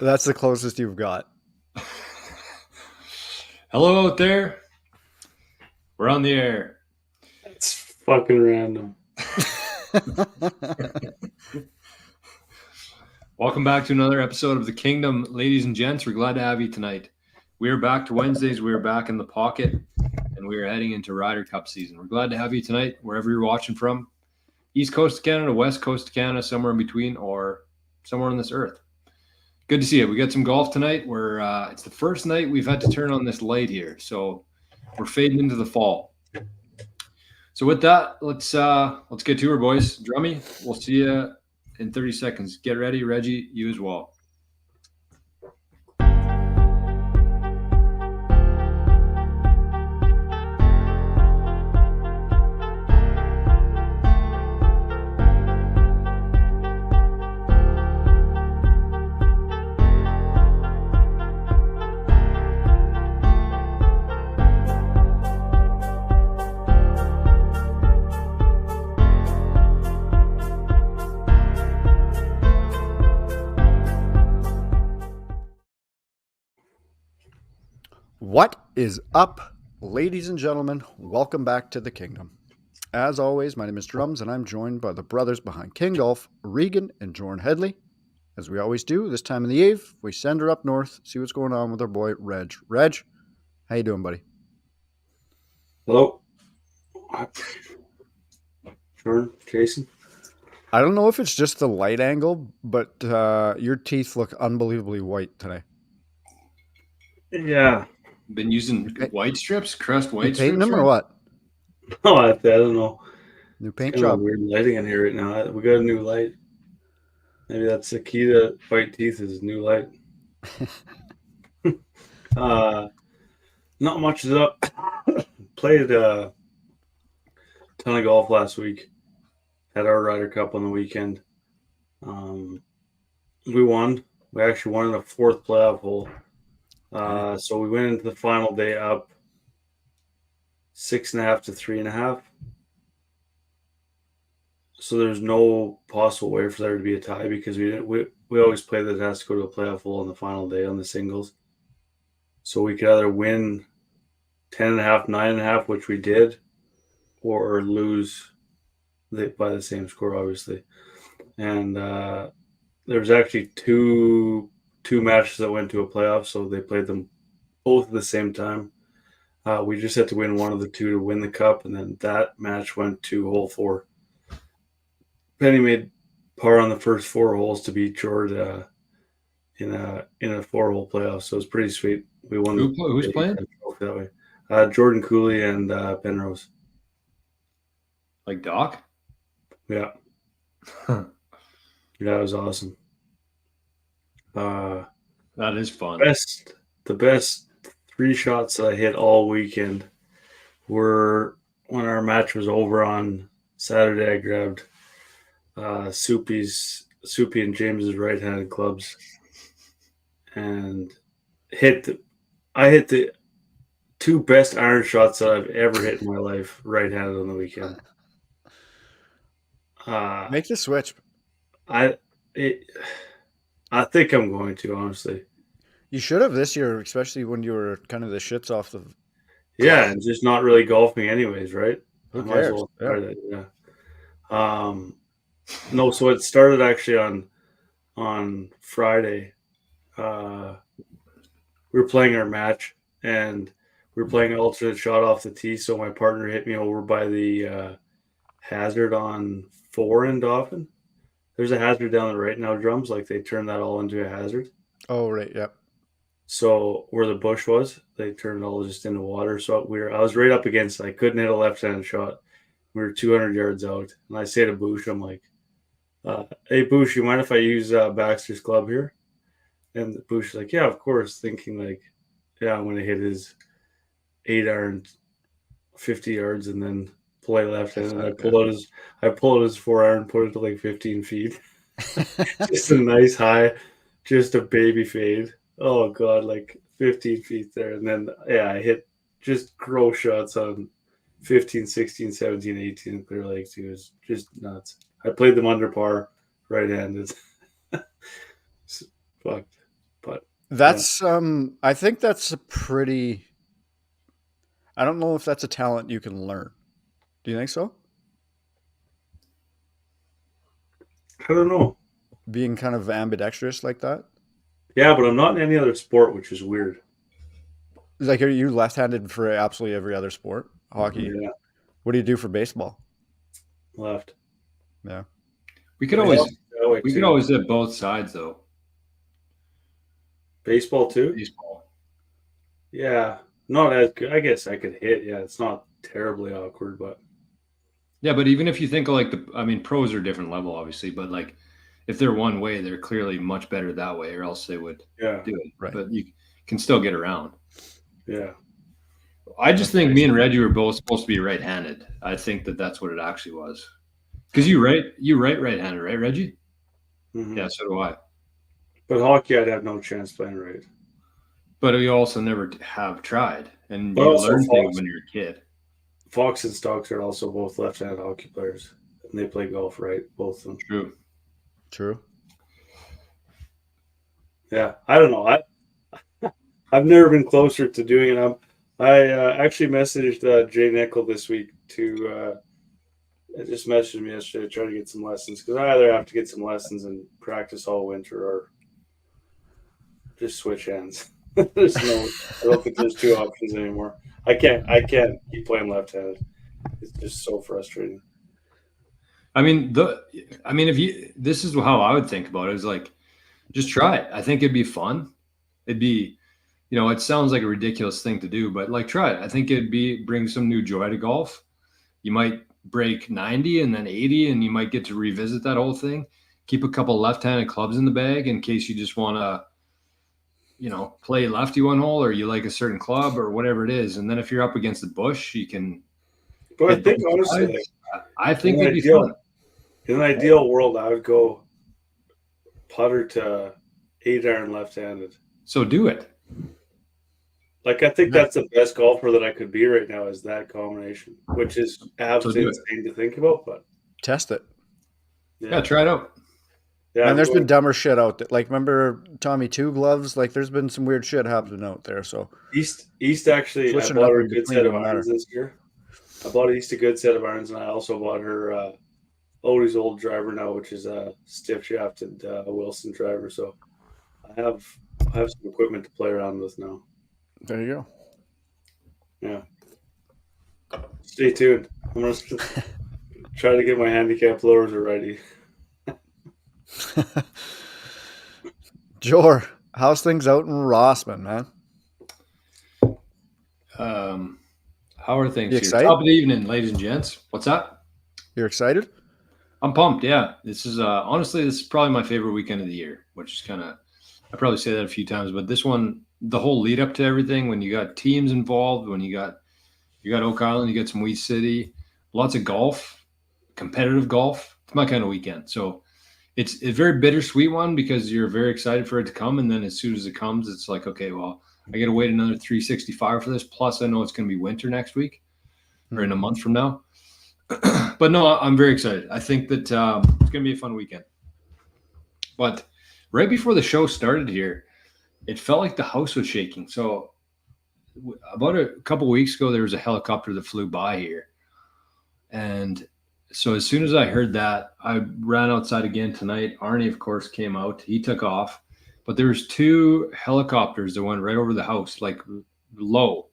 That's the closest you've got. Hello out there. We're on the air. It's fucking random. Welcome back to another episode of The Kingdom. Ladies and gents, we're glad to have you tonight. We are back to Wednesdays. We are back in the pocket, and we are heading into Ryder Cup season. We're glad to have you tonight, wherever you're watching from. East Coast of Canada, West Coast of Canada, somewhere in between, or somewhere on this earth. Good to see you. We got some golf tonight. It's the first night we've had to turn on this light here, so we're fading into the fall. So with that, let's get to her, boys. Drummy, we'll see you in 30 seconds. Get ready, Reggie. You as well. What is up, ladies and gentlemen? Welcome back to the Kingdom. As always, my name is Drums, and I'm joined by the brothers behind King Golf, Regan and Jordan Headley. As we always do, this time in the Ave, we send her up north, see what's going on with our boy, Reg. Reg, how you doing, buddy? Hello. Jordan, Jason. I don't know if it's just the light angle, but your teeth look unbelievably white today. Yeah. Been using white strips, crust white strips? Painting them or what? Oh, I don't know. New paint It's kind of job. weird lighting in here right now. We got a new light. Maybe that's the key to white teeth is new light. Not much is up. Played a ton of golf last week. Had our Ryder Cup on the weekend. We won. We actually won in the fourth playoff hole. So we went into the final day up 6.5 to 3.5. So there's no possible way for there to be a tie because we always play that it has to go to a playoff hole on the final day on the singles. So we could either win 10.5, 9.5, which we did, or lose by the same score, obviously. And there was actually two matches that went to a playoff, so they played them both at the same time. We just had to win one of the two to win the cup, and then that match went to hole 4. Penny made par on the first 4 holes to beat Jordan in a 4-hole playoff, so it was pretty sweet. We won. Who's playing? That way. Jordan Cooley and Penrose. Like Doc? Yeah. Yeah, it was awesome. That is fun. The best 3 shots that I hit all weekend were when our match was over on Saturday. I grabbed Soupy and James's right-handed clubs and I hit the 2 best iron shots that I've ever hit in my life right-handed on the weekend. Make the switch. I think I'm going to, honestly. You should have this year, especially when you were kind of the shits off the... Yeah, and just not really golfing anyways, right? Who cares? No, so it started actually on Friday. We were playing our match, and we were playing an alternate shot off the tee, so my partner hit me over by the hazard on 4 in Dauphin. There's a hazard down the right now, Drums. Like, they turned that all into a hazard. Oh, right, yep. So where the bush was, they turned it all just into water. So I was right up against it. I couldn't hit a left-handed shot. We were 200 yards out. And I say to Boosh, I'm like, hey, Boosh, you mind if I use Baxter's club here? And Boosh is like, yeah, of course. Thinking like, yeah, I'm going to hit his 8-iron 50 yards and then play left-handed. And I pull out his 4-iron, put it to like 15 feet. Just a nice high, just a baby fade. Oh, God, like 15 feet there. And then, yeah, I hit just gross shots on 15, 16, 17, 18 clear legs. It was just nuts. I played them under par right-handed. fucked. But That's I think that's a pretty. I don't know if that's a talent you can learn. Do you think so? I don't know. Being kind of ambidextrous like that. Yeah, but I'm not in any other sport, which is weird. Like, are you left-handed for absolutely every other sport? Hockey. Yeah, What do you do for baseball? left. Yeah. We could But always that way we could too. always hit both sides though. Baseball too. Baseball. Yeah, not as good. I guess I could hit. Yeah, it's not terribly awkward, but Yeah, but even if you think of like pros are a different level, obviously, but like if they're one way, they're clearly much better that way, or else they would yeah, do it. Right. But you can still get around. yeah. I just think me and Reggie were both supposed to be right-handed. I think that's what it actually was. Because you right-handed, right, Reggie? Mhm. Yeah, so do I. But hockey, I'd have no chance playing right. But we also never have tried, and But you also learn things Fox- when you're a kid. Fox and Stocks are also both left-handed hockey players, and they play golf right, both of them. True. True. Yeah, I don't know. I've never been closer to doing it. I actually messaged Jay Nickel this week to. Just messaged me yesterday to try to get some lessons because I either have to get some lessons and practice all winter or just switch hands. I don't think there's two options anymore. I can't keep playing left-handed. It's just so frustrating. This is how I would think about it. Is like, just try it. I think it'd be fun. It'd be, it sounds like a ridiculous thing to do, but like, try it. I think bring some new joy to golf. You might break 90 and then 80, and you might get to revisit that whole thing. Keep a couple left-handed clubs in the bag in case you just want to, play lefty one hole, or you like a certain club or whatever it is. And then if you're up against the bush, you can. But I think honestly, I think it'd be fun. In an ideal world, I would go putter to 8-iron left-handed. So do it. Like, I think that's the best golfer that I could be right now is that combination, which is absolutely insane to think about. But test it. Yeah, try it out. Yeah, and there's been dumber shit out there. Like, remember Tommy Two Gloves? Like, there's been some weird shit happening out there. So East actually, I bought her a good set of irons this year. I bought East a good set of irons, and I also bought her Odie's old driver now, which is a stiff shafted Wilson driver. So I have some equipment to play around with now. There you go. Yeah. Stay tuned. I'm going to try to get my handicap lowers ready. Jor, how's things out in Rossman, man? How are things here? Excited? Top of the evening, ladies and gents. What's up? You're excited? I'm pumped. Yeah, this is honestly, this is probably my favorite weekend of the year, which is kind of, I probably say that a few times, but this one, the whole lead up to everything, when you got teams involved, when you got Oak Island, you got some Wee City, lots of golf, competitive golf. It's my kind of weekend. So it's a very bittersweet one because you're very excited for it to come. And then as soon as it comes, it's like, okay, well, I got to wait another 365 for this. Plus I know it's going to be winter next week or in a month from now. But no, I'm very excited. I think that it's going to be a fun weekend. But right before the show started here, it felt like the house was shaking. So about a couple of weeks ago, there was a helicopter that flew by here. And so as soon as I heard that, I ran outside again tonight. Arnie, of course, came out. He took off. But there was 2 helicopters that went right over the house, like low.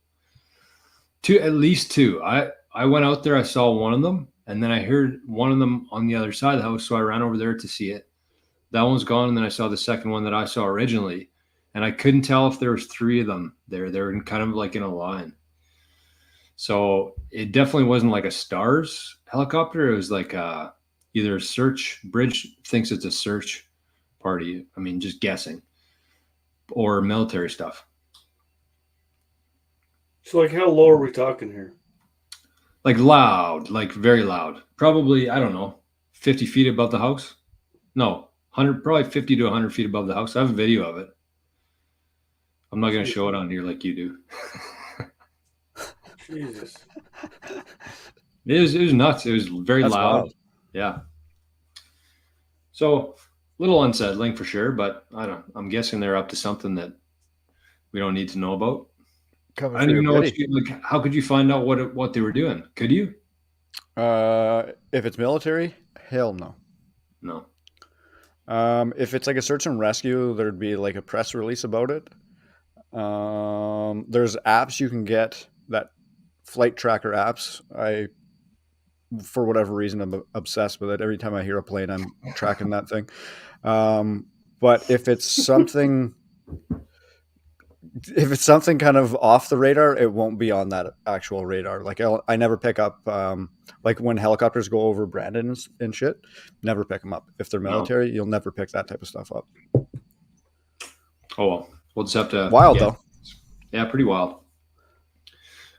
At least 2. I went out there. I saw one of them. And then I heard one of them on the other side of the house. So I ran over there to see it. That one's gone. And then I saw the second one that I saw originally. And I couldn't tell if there was 3 of them there. They were kind of like in a line. So it definitely wasn't like a Stars helicopter. It was like either a search. Bridge thinks it's a search party. I mean, just guessing. Or military stuff. So, like, how low are we talking here? Like loud, like very loud. Probably, I don't know, 50 feet above the house. No, 100, probably 50 to 100 feet above the house. I have a video of it. I'm not going to show it on here like you do. Jesus. It was nuts. It was very loud. Wild. Yeah. So little unsettling for sure, but I'm guessing they're up to something that we don't need to know about. Coming I don't for even you, know Goody. how could you find out what they were doing? Could you? If it's military, hell no. No. If it's like a search and rescue, there'd be like a press release about it. There's apps you can get, that flight tracker apps. For whatever reason, I'm obsessed with it. Every time I hear a plane, I'm tracking that thing. But if it's something kind of off the radar, it won't be on that actual radar. Like I never pick up, like when helicopters go over Brandon and shit, never pick them up. If they're No. military, you'll never pick that type of stuff up. Oh well, we'll just have to. Wild though. Yeah, pretty wild.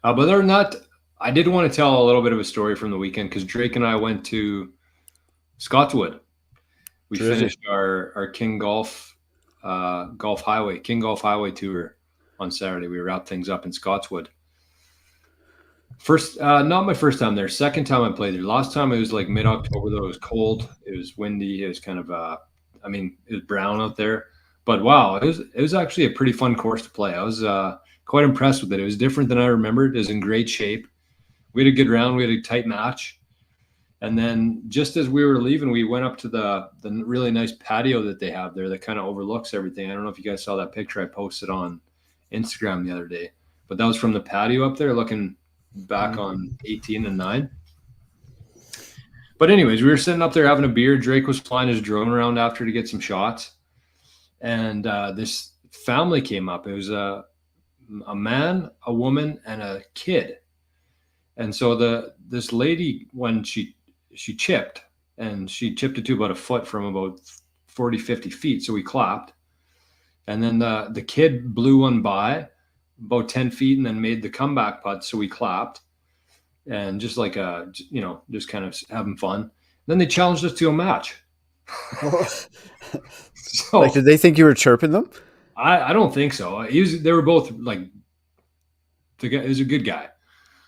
But other than that, I did want to tell a little bit of a story from the weekend because Drake and I went to Scotswood. We Jersey. finished our King Golf Highway tour on Saturday. We wrapped things up in Scotswood. First, not my first time there. Second time I played there. Last time it was like mid-October, though. It was cold. It was windy. It was kind of, it was brown out there. But wow, it was actually a pretty fun course to play. I was quite impressed with it. It was different than I remembered. It was in great shape. We had a good round. We had a tight match. And then just as we were leaving, we went up to the really nice patio that they have there that kind of overlooks everything. I don't know if you guys saw that picture I posted on Instagram the other day, but that was from the patio up there looking back on 18 and 9. But anyways, we were sitting up there having a beer. Drake was flying his drone around after to get some shots. And this family came up. It was a man, a woman, and a kid. And so this lady, when she chipped, and she chipped it to about a foot from about 40, 50 feet. So we clapped. And then the kid blew one by about 10 feet and then made the comeback putt. So we clapped. And just like, just kind of having fun. Then they challenged us to a match. So, like, did they think you were chirping them? I don't think so. They were both like, the guy is a good guy.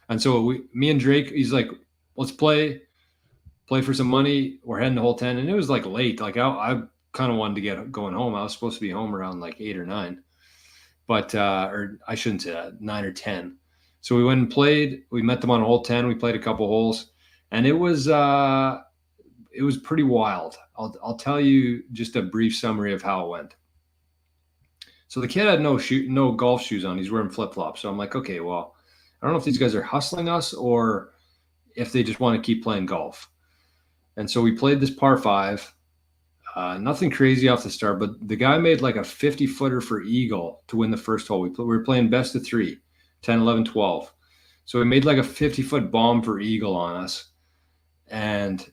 And so me and Drake, he's like, let's play for some money. We're heading to hole 10. And it was like late. Like I kind of wanted to get going home. I was supposed to be home around like 8 or 9, but, or I shouldn't say that, 9 or 10. So we went and played. We met them on hole 10. We played a couple holes, and it was pretty wild. I'll tell you just a brief summary of how it went. So the kid had no golf shoes on. He's wearing flip-flops. So I'm like, okay, well, I don't know if these guys are hustling us or if they just want to keep playing golf. And so we played this par 5. Nothing crazy off the start, but the guy made like a 50-footer for eagle to win the first hole. We were playing best of 3, 10, 11, 12. So he made like a 50-foot bomb for eagle on us. And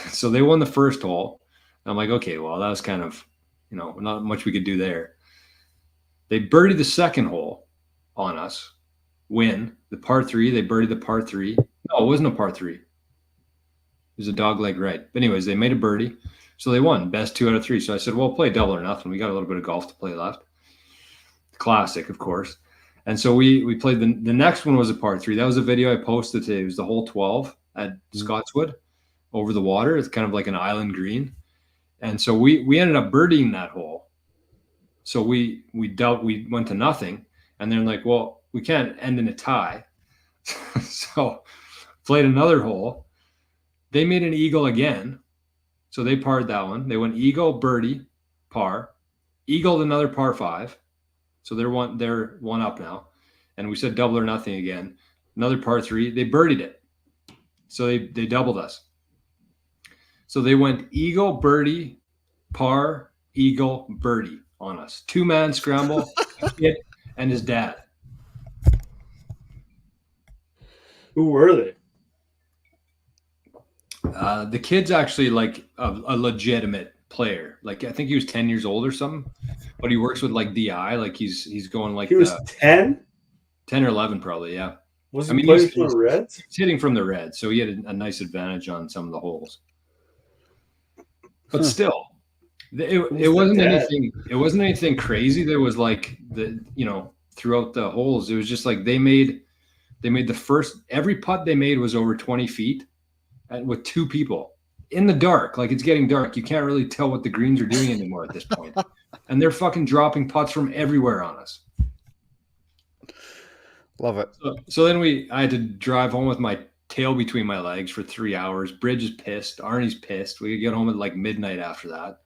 so they won the first hole. And I'm like, okay, well, that was kind of, not much we could do there. They birdied the second hole on us, win the par 3. They birdied the par 3. No, it wasn't a par 3. It was a dog leg right. But anyways, they made a birdie. So they won best 2 out of 3. So I said, well, play double or nothing. We got a little bit of golf to play left. Classic, of course. And so we played the next one was a par 3. That was a video I posted today. It was the hole 12 at Scotswood over the water. It's kind of like an island green. And so we ended up birdieing that hole. So we went to nothing. And then like, well, we can't end in a tie. So played another hole. They made an eagle again. So they parred that one. They went eagle, birdie, par, eagled another par 5. So they're one up now. And we said double or nothing again. Another par 3. They birdied it. So they doubled us. So they went eagle, birdie, par, eagle, birdie on us. 2-man scramble, kid and his dad. Who were they? The kid's actually like a legitimate player. Like I think he was 10 years old or something, but he works with like DI. Like he's going like he was 10 or 11 probably. Yeah. Was he playing from the Reds? He's hitting from the Reds, so he had a nice advantage on some of the holes. But still, it wasn't anything. It wasn't anything crazy. There was like throughout the holes, it was just like they made the first. Every putt they made was over 20 feet, with 2 people. in the dark. Like, it's getting dark. You can't really tell what the greens are doing anymore at this point. And they're fucking dropping putts from everywhere on us. Love it. So then I had to drive home with my tail between my legs for 3 hours. Bridge is pissed. Arnie's pissed. We could get home at like midnight after that.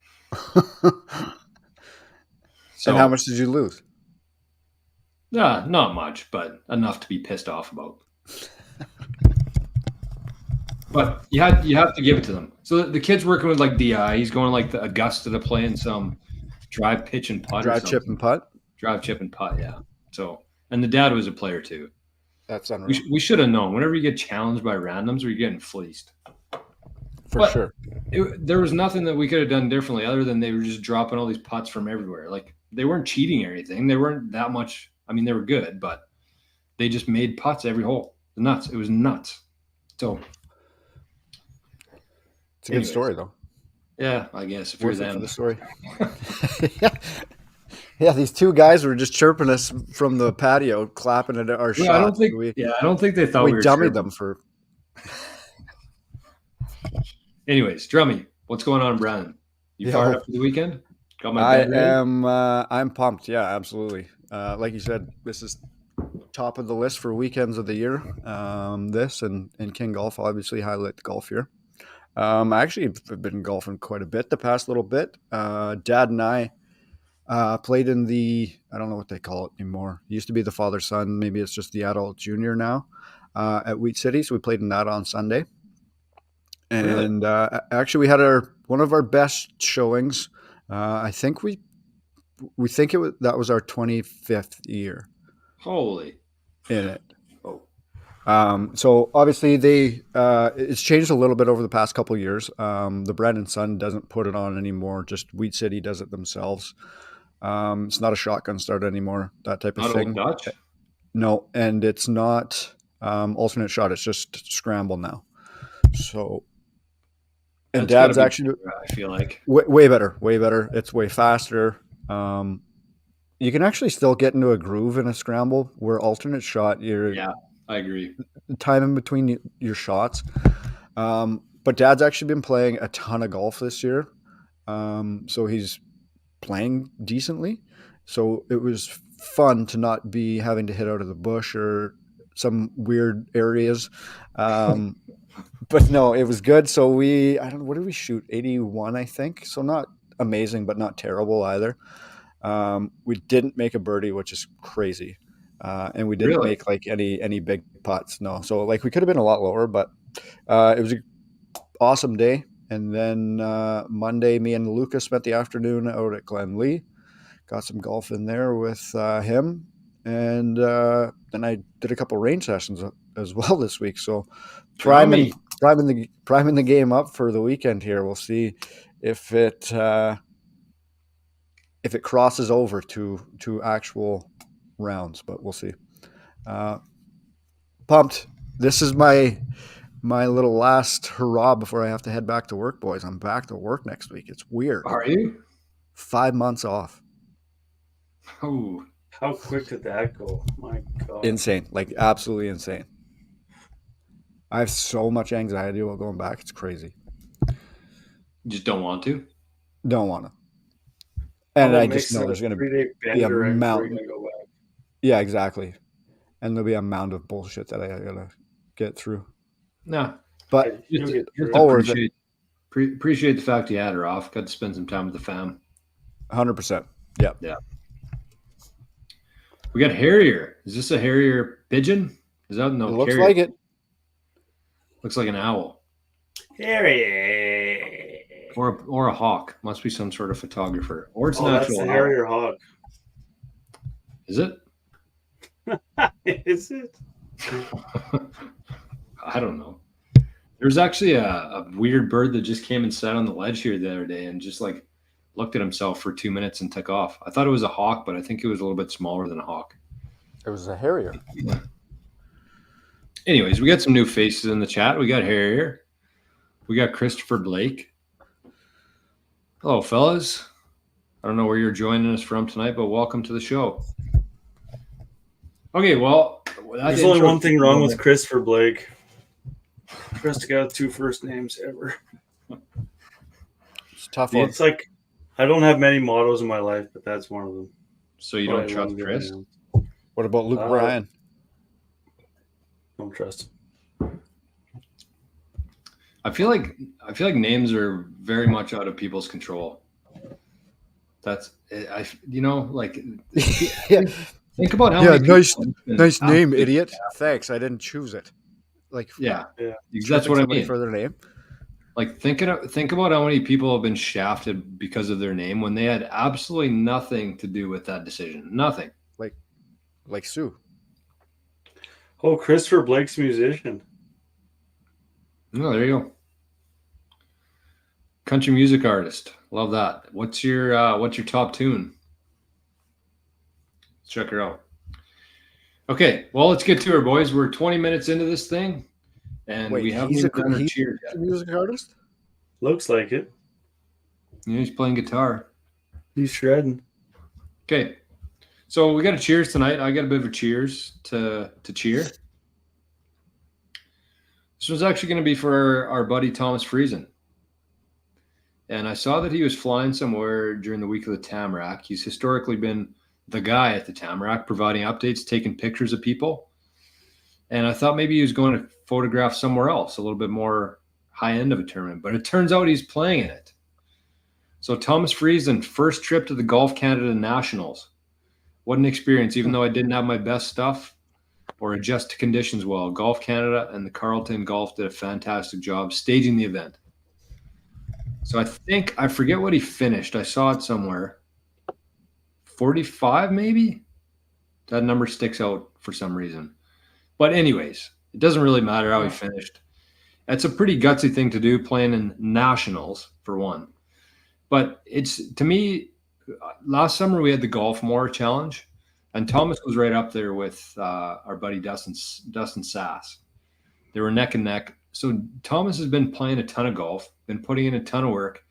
And how much did you lose? Not much, but enough to be pissed off about. But you have to give it to them. So the kid's working with like DI. He's going like the Augusta to play in some drive, pitch, and putt. Drive, chip, and putt? Drive, chip, and putt, yeah. So, and the dad was a player too. That's unreal. We should have known. Whenever you get challenged by randoms, you're getting fleeced. For sure. There was nothing that we could have done differently other than they were just dropping all these putts from everywhere. Like, they weren't cheating or anything. They weren't that much. I mean, they were good, but they just made putts every hole. Nuts. It was nuts. So it's a good story, though. Yeah, I guess if you're them. For the story. Yeah, these two guys were just chirping us from the patio, clapping at our shots. I don't think they thought we were dummied them for. Anyways, Drummy, what's going on, Brandon? You fired up for the weekend? Got my bed ready? I'm pumped. Yeah, absolutely. Like you said, this is top of the list for weekends of the year. This and King Golf obviously highlight the golf year. I actually have been golfing quite a bit the past little bit. Dad and I played in I don't know what they call it anymore. It used to be the father-son. Maybe it's just the adult junior now at Wheat City. So we played in that on Sunday. And actually we had one of our best showings. I think we think that was our 25th year. Holy. In it. So obviously it's changed a little bit over the past couple of years. The Brandon Son doesn't put it on anymore. Just Wheat City does it themselves. It's not a shotgun start anymore, that type of thing. Not Dutch? No, and it's not alternate shot. It's just scramble now. So, and Dad's actually, I feel like, way better. It's way faster. You can actually still get into a groove in a scramble where alternate shot, yeah, I agree. Time in between your shots. But Dad's actually been playing a ton of golf this year. So he's playing decently. So it was fun to not be having to hit out of the bush or some weird areas. But no, it was good. So I don't know, what did we shoot? 81, I think. So not amazing, but not terrible either. We didn't make a birdie, which is crazy. And we didn't make like any big putts. No. So like we could have been a lot lower, but it was an awesome day. And then Monday, me and Lucas spent the afternoon out at Glen Lee. Got some golf in there with him. And then I did a couple range sessions as well this week. So priming the game up for the weekend here. We'll see if it crosses over to actual rounds, but we'll see. Pumped. This is my little last hurrah before I have to head back to work, boys. I'm back to work next week. It's weird. Are you? 5 months off. Oh, how quick did that go? My God. Insane. Like absolutely insane. I have so much anxiety about going back. It's crazy. You just don't want to? Don't want to. And I just know there's going to be a mountain. Yeah, exactly. And there'll be a mound of bullshit that I got to get through. No. But appreciate the fact you had her off. Got to spend some time with the fam. 100%. Yeah. Yeah. We got Harrier. Is this a Harrier pigeon? Is that no? It looks Harrier. like it. Looks like an owl. Harrier. Or a hawk. Must be some sort of photographer. Or it's an actual that's a Harrier hawk. Is it? Is it? I don't know. There's actually a weird bird that just came and sat on the ledge here the other day and just like looked at himself for 2 minutes and took off. I thought it was a hawk, but I think it was a little bit smaller than a hawk. It was a Harrier. Anyways, we got some new faces in the chat. We got Harrier. We got Christopher Blake. Hello, fellas. I don't know where you're joining us from tonight, but welcome to the show. Okay, well, there's only one thing wrong with Christopher Blake. First guy with 2 first names ever. It's a tough one. It's like I don't have many mottos in my life, but that's one of them. So you Probably don't trust one good Chris? one. What about Luke Bryan? Don't trust him. I feel like names are very much out of people's control. That's like Yeah, think about how yeah. many Nice, people have been nice name, absolutely- idiot. Thanks, I didn't choose it. Like, Yeah, Yeah. that's what I somebody mean. for their name. Like think about how many people have been shafted because of their name when they had absolutely nothing to do with that decision. Nothing. Like Sue. Oh, Christopher Blake's a musician. Oh, there you go. Country music artist. Love that. What's your top tune? Let's check her out. Okay, well, let's get to her, boys. We're 20 minutes into this thing, and we haven't even done our cheers a yet. music artist? Looks like it. Yeah, he's playing guitar. He's shredding. Okay, so we got a cheers tonight. I got a bit of a cheers to cheer. This was actually going to be for our buddy Thomas Friesen. And I saw that he was flying somewhere during the week of the Tamarack. He's historically been the guy at the Tamarack, providing updates, taking pictures of people. And I thought maybe he was going to photograph somewhere else, a little bit more high end of a tournament. But it turns out he's playing in it. So Thomas Friesen, first trip to the Golf Canada Nationals. What an experience, even though I didn't have my best stuff or adjust to conditions well. Golf Canada and the Carleton Golf did a fantastic job staging the event. So I forget what he finished. I saw it somewhere. 45 maybe? That number sticks out for some reason. But anyways, it doesn't really matter how he finished. That's a pretty gutsy thing to do, playing in nationals for one. But it's, to me, last summer we had the Golf More Challenge, and Thomas was right up there with our buddy Dustin Sass. They were neck and neck. So Thomas has been playing a ton of golf, been putting in a ton of work.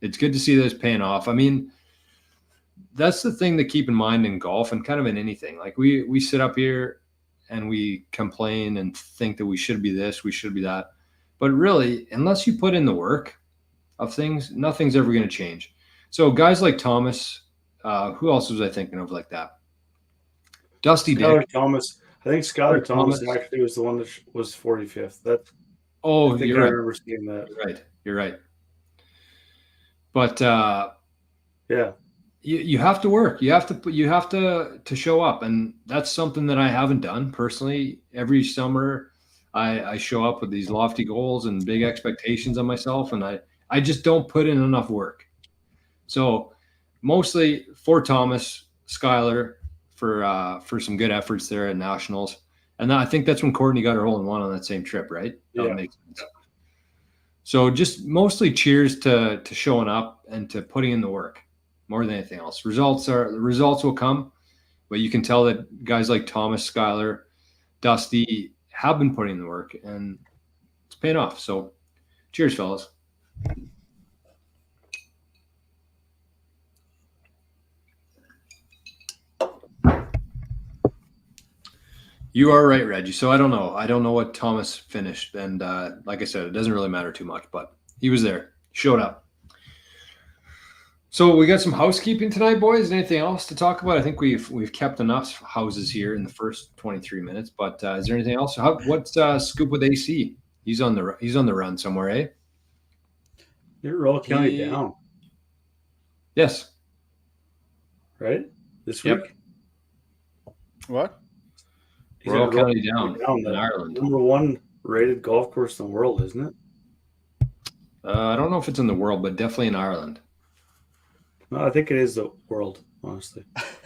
It's good to see this paying off. I mean, that's the thing to keep in mind in golf and kind of in anything. Like we sit up here and we complain and think that we should be this, we should be that. But really, unless you put in the work of things, nothing's ever going to change. So guys like Thomas, who else was I thinking of like that? Dusty Skylar Dick. Thomas. I think Skylar Thomas Thomas. actually was the one that was 45th. Oh, I think you're I right. remember seeing that. You're right. But Yeah. you have to work. You have to show up, and that's something that I haven't done personally. Every summer, I show up with these lofty goals and big expectations on myself, and I just don't put in enough work. So mostly for Thomas, Skylar for some good efforts there at Nationals, and I think that's when Courtney got her hole-in-one on that same trip, right? That Yeah. makes sense. So just mostly cheers to showing up and to putting in the work more than anything else. The results will come, but you can tell that guys like Thomas, Skylar, Dusty have been putting in the work, and it's paying off. So cheers, fellas. You are right, Reggie. So I don't know what Thomas finished. And like I said, it doesn't really matter too much, but he was there, showed up. So we got some housekeeping tonight, boys. Anything else to talk about? I think we've kept enough houses here in the first 23 minutes, but is there anything else? What's scoop with AC? He's on the run somewhere, eh? You're Royal County down, Yes. right? This Yep. week? What? He's Royal at County down in the Ireland. #1 rated golf course in the world, isn't it? I don't know if it's in the world, but definitely in Ireland. No, I think it is the world, honestly.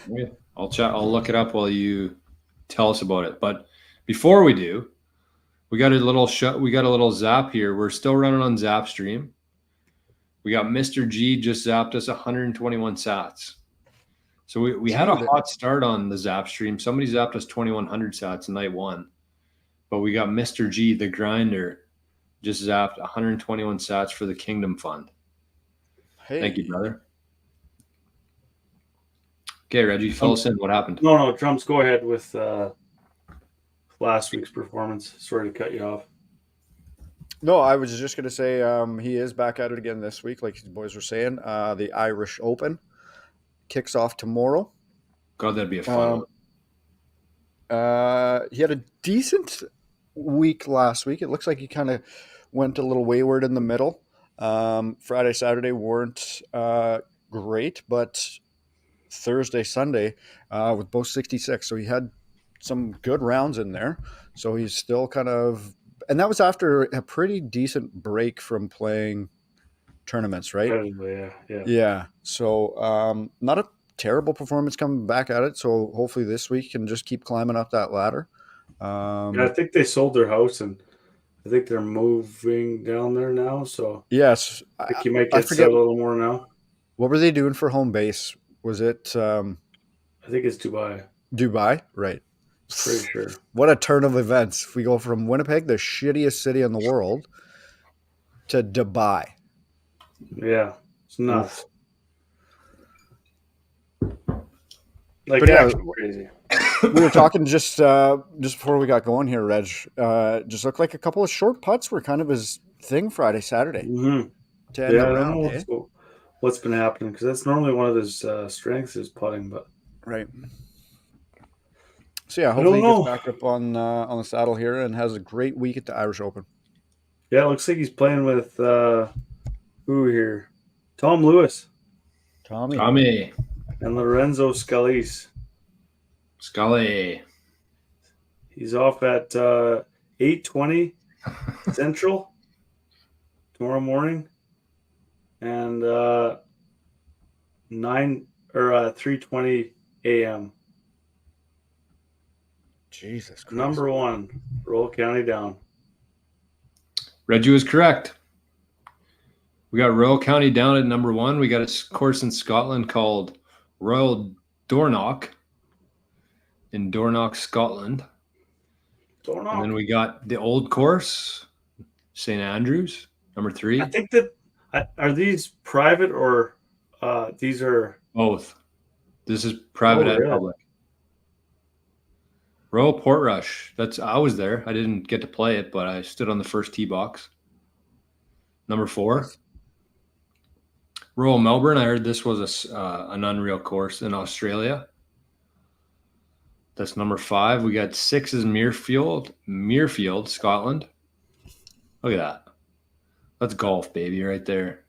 Yeah. I'll look it up while you tell us about it. But before we do, we got a little zap here. We're still running on Zap Stream. We got Mr. G just zapped us 121 sats. So we had a hot start on the Zap Stream. Somebody zapped us 2,100 sats in night one. But we got Mr. G, the grinder, just zapped 121 sats for the Kingdom Fund. Hey. Thank you, brother. Okay, Reggie, fill us in. What happened? No, Drums, go ahead with last week's performance. Sorry to cut you off. No, I was just going to say he is back at it again this week, like the boys were saying. The Irish Open kicks off tomorrow. God, that'd be a fun one. He had a decent week last week. It looks like he kind of went a little wayward in the middle. Friday, Saturday weren't great, but Thursday, Sunday with both 66. So he had some good rounds in there. So he's still kind of, and that was after a pretty decent break from playing tournaments, right? Yeah. Yeah. So not a terrible performance coming back at it. So hopefully this week can just keep climbing up that ladder. Yeah, I think they sold their house and I think they're moving down there now. So Yes, I think you might I get forget set a little more now. what were they doing for home base. Was it I think it's Dubai. Dubai? Right. Pretty sure. What a turn of events! If we go from Winnipeg, the shittiest city in the world, to Dubai. Yeah, it's nuts. Oof. Like, But yeah, actually crazy. we were talking just before we got going here, Reg. Just looked like a couple of short putts were kind of his thing Friday, Saturday Mm-hmm. to end Yeah, the I round. don't know what's been happening because that's normally one of his strengths is putting, but Right. So yeah, I hopefully he don't gets know. back up on the saddle here and has a great week at the Irish Open. Yeah, it looks like he's playing with who here? Tom Lewis Tommy. and Lorenzo Scalise. Scully. He's off at 8:20 Central tomorrow morning, and 3:20 a.m. Jesus Christ. Number 1, Roll County down. Reggie was correct. We got Royal County down at number 1. We got a course in Scotland called Royal Dornoch in Dornoch, Scotland. And then we got the old course, St. Andrews, number 3. I think that are these private or these are both. This is private and really? public. Royal Portrush. I was there. I didn't get to play it, but I stood on the first tee box. Number 4. Royal Melbourne. I heard this was an unreal course in Australia. That's number 5. We got 6 is Muirfield, Scotland. Look at that. That's golf, baby, right there.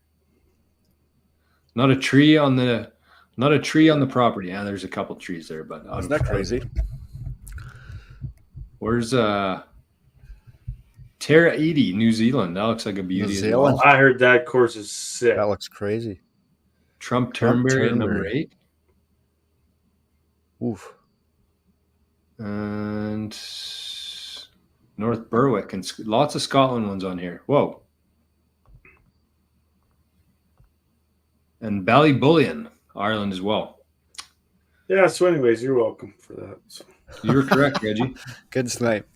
Not a tree on the property. Yeah, there's a couple trees there, but isn't that crazy? Where's Tara Eady, New Zealand? That looks like a beauty. New Zealand. I heard that course is sick. That looks crazy. Trump Turnberry at number 8. Oof. And North Berwick, and lots of Scotland ones on here. Whoa. And Ballybullion, Ireland as well. Yeah, so anyways, you're welcome for that. So. You were correct, Reggie. Good snipe.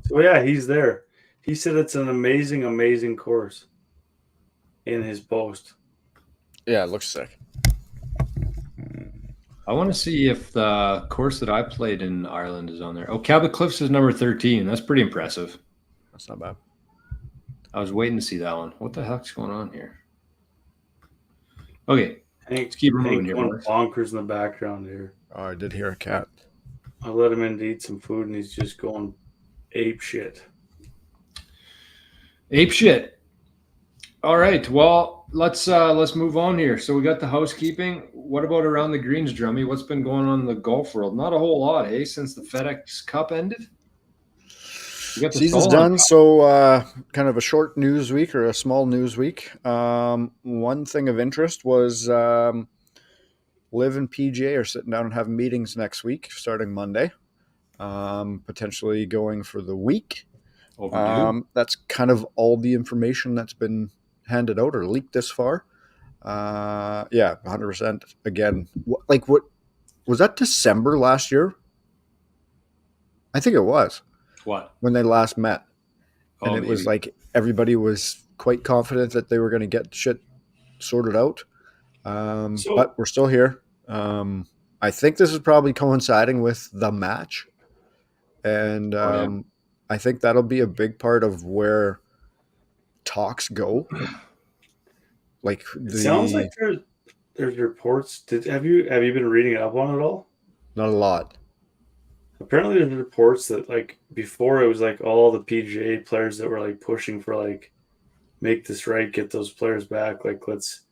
So yeah, he's there. He said it's an amazing, amazing course in his post. Yeah, it looks sick. I want to see if the course that I played in Ireland is on there. Oh, Cabot Cliffs is number 13. That's pretty impressive. That's not bad. I was waiting to see that one. What the heck's going on here? Okay, let's keep moving here. Bonkers in the background here. Oh, I did hear a cat. I let him in to eat some food, and he's just going ape shit. Ape shit. All right. Well, let's move on here. So we got the housekeeping. What about around the greens, Drummy? What's been going on in the golf world? Not a whole lot, eh? Since the FedEx Cup ended. Season's done, so kind of a short news week or a small news week. One thing of interest was Liv and PGA are sitting down and having meetings next week, starting Monday, potentially going for the week. That's kind of all the information that's been handed out or leaked this far. Yeah, 100%. Again, what was that December last year? I think it was. What? When they last met. And it was like everybody was quite confident that they were going to get shit sorted out. But we're still here. I think this is probably coinciding with the match. And I think that'll be a big part of where talks go. Like It sounds like there's reports. Have you been reading up on it all? Not a lot. Apparently, there's reports that like before it was like all the PGA players that were like pushing for like make this right, get those players back. Like let's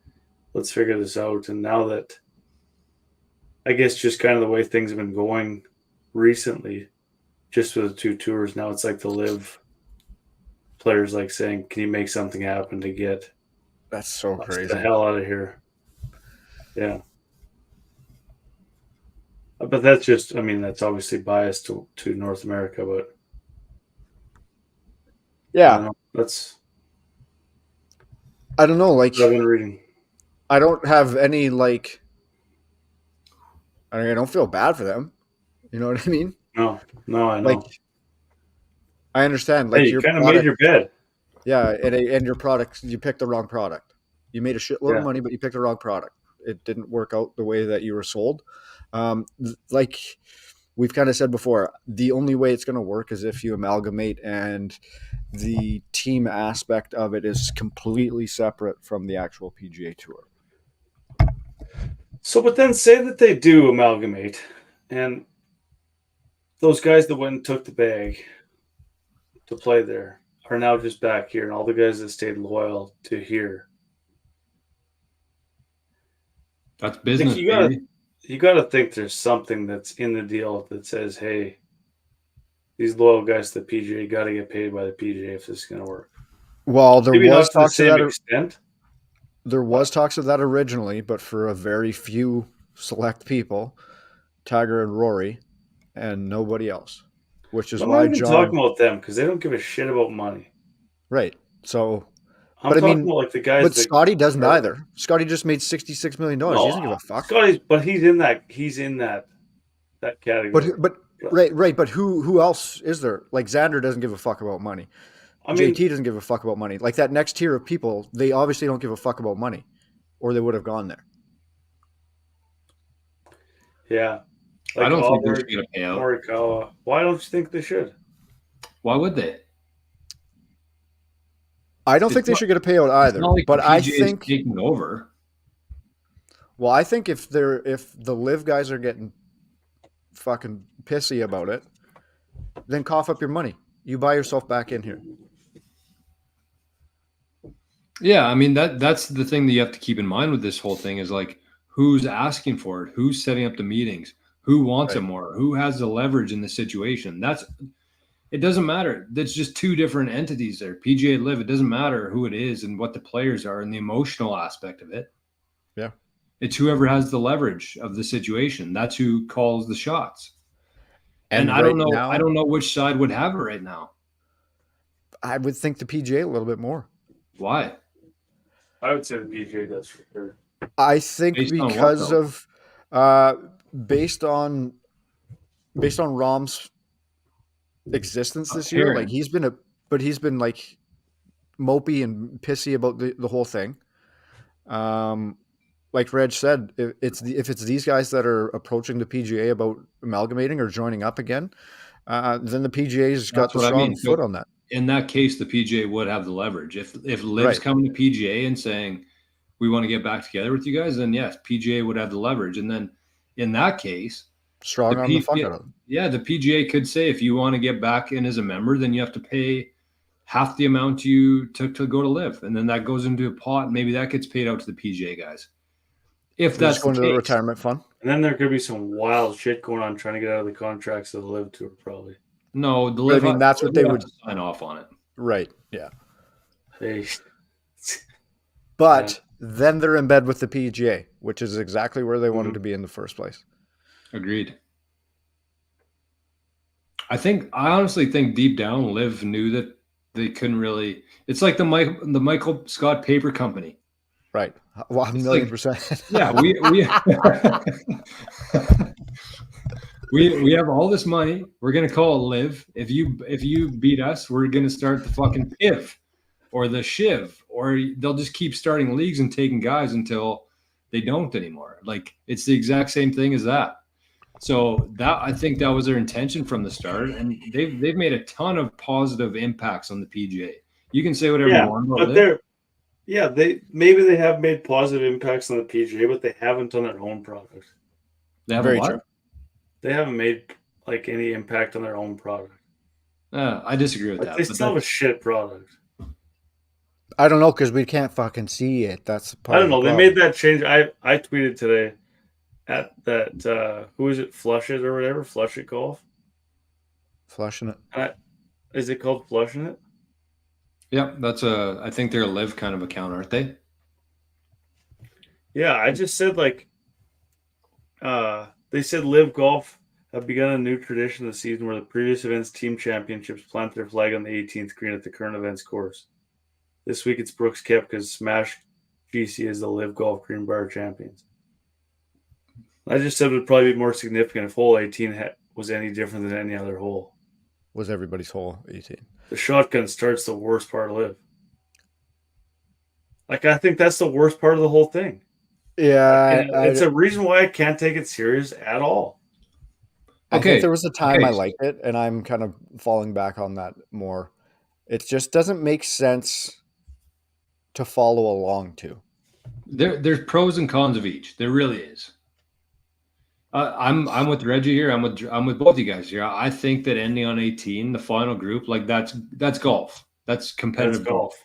figure this out. And now that I guess just kind of the way things have been going recently, just with the two tours, now it's like the live players like saying, "Can you make something happen to get That's so crazy. the hell out of here?" Yeah. But that's just, I mean, that's obviously biased to North America, but yeah, I don't know. Like, I've been reading. I don't have any like. I don't feel bad for them. You know what I mean? No, I know. Like, I understand. Like, hey, you kind of made your bed. Yeah, and your product, you picked the wrong product. You made a shitload of money, but you picked the wrong product. It didn't work out the way that you were sold. Like we've kind of said before, the only way it's going to work is if you amalgamate, and the team aspect of it is completely separate from the actual PGA Tour. So, but then say that they do amalgamate, and those guys that went and took the bag to play there are now just back here, and all the guys that stayed loyal to here. That's business. You got to think there's something that's in the deal that says, hey, these loyal guys to the PGA got to get paid by the PGA if this is going to work. Well, there Maybe was not to the same extent. There was talks of that originally, but for a very few select people, Tiger and Rory, and nobody else. Which is why John talking about them, because they don't give a shit about money. Right. So I'm talking about like the guys. But Scotty doesn't either. Scotty just made $66 million. He doesn't give a fuck. But he's in that category. But right. But who else is there? Like Xander doesn't give a fuck about money. JT doesn't give a fuck about money. Like that next tier of people, they obviously don't give a fuck about money, or they would have gone there. Yeah. Like I don't think they're going to pay out. Morikawa. Why don't you think they should? Why would they? I don't think they should get a payout either. Like but I think taking over. Well, I think if the live guys are getting fucking pissy about it, then cough up your money. You buy yourself back in here. Yeah, I mean that's the thing that you have to keep in mind with this whole thing is like who's asking for it, who's setting up the meetings, who wants it more, who has the leverage in the situation. It doesn't matter. That's just two different entities there. PGA Live, it doesn't matter who it is and what the players are and the emotional aspect of it. Yeah. It's whoever has the leverage of the situation. That's who calls the shots. And I don't know which side would have it right now. I would think the PGA a little bit more. Why? I would say the PGA does for sure. I think because of based on Rahm's existence this year, like he's been like mopey and pissy about the whole thing. Like Reg said, if it's these guys that are approaching the PGA about amalgamating or joining up again, then the PGA's got the strong foot on that. In that case, the PGA would have the leverage. If Liv's coming to PGA and saying, we want to get back together with you guys, then yes, PGA would have the leverage. And then in that case, strong on the fuck out of them. Yeah, the PGA could say, if you want to get back in as a member, then you have to pay half the amount you took to go to Live. And then that goes into a pot. Maybe that gets paid out to the PGA guys. If that's going to the retirement fund. And then there could be some wild shit going on trying to get out of the contracts of the Live Tour, probably. No, the Live. I mean, that's what they would sign off on it. Right. Yeah. Hey. But then they're in bed with the PGA, which is exactly where they wanted to be in the first place. Agreed. I honestly think deep down, Liv knew that they couldn't really. It's like the Michael Scott Paper Company. Right. Well, 1,000,000%. Yeah, we have all this money. We're gonna call it Live. If you beat us, we're gonna start the fucking PIV or the Shiv, or they'll just keep starting leagues and taking guys until they don't anymore. Like it's the exact same thing as that. So that I think that was their intention from the start, and they've made a ton of positive impacts on the PGA. You can say whatever you want about but Liv. they have made positive impacts on the PGA, but they haven't on their own product. They have Very a what? true. They haven't made like any impact on their own product. I disagree with Like that. they but still have a shit product. I don't know because we can't fucking see it. That's part I don't of the know. They problem. made that change. I tweeted today at that who is it? Flush It or whatever. Flush It Golf. Flushing it. Is it called Flushing It? Yep, I think they're a Liv kind of account, aren't they? Yeah, I just said like they said Live Golf have begun a new tradition this season where the previous event's team championships plant their flag on the 18th green at the current event's course. This week it's Brooks Koepka's Smash GC as the Live Golf Green Bar champions. I just said it would probably be more significant if hole 18 was any different than any other hole. Was everybody's hole 18. The shotgun start's the worst part of Live. Like, I think that's the worst part of the whole thing. Yeah. It's a reason why I can't take it serious at all. I Okay, think there was a time okay. I liked it, and I'm kind of falling back on that more. It just doesn't make sense to follow along to. There's pros and cons of each. There really is. I'm with Reggie here. I'm with both you guys here. I think that ending on 18, the final group, like that's golf. That's competitive golf.